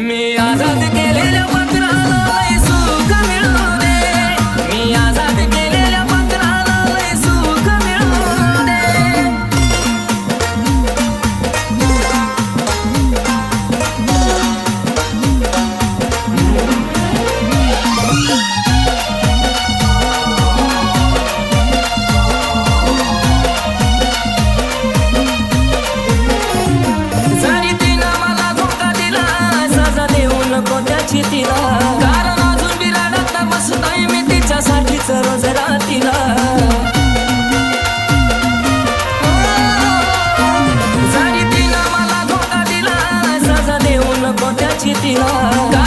मी आजाद केलेल्या पत्राला लय सुख मिळू दे, मी आजाद केलेल्या पत्राला लय सुख मिळू दे. जरी तिनं मला धोका दिला, सजा देऊ नको त्याची तिला, कारण अजून बी रडत बसतोय मी तिच्यासाठीच रोज रातीला. जरी तिनं मला धोका दिला, सजा देऊ नको त्याची तिला.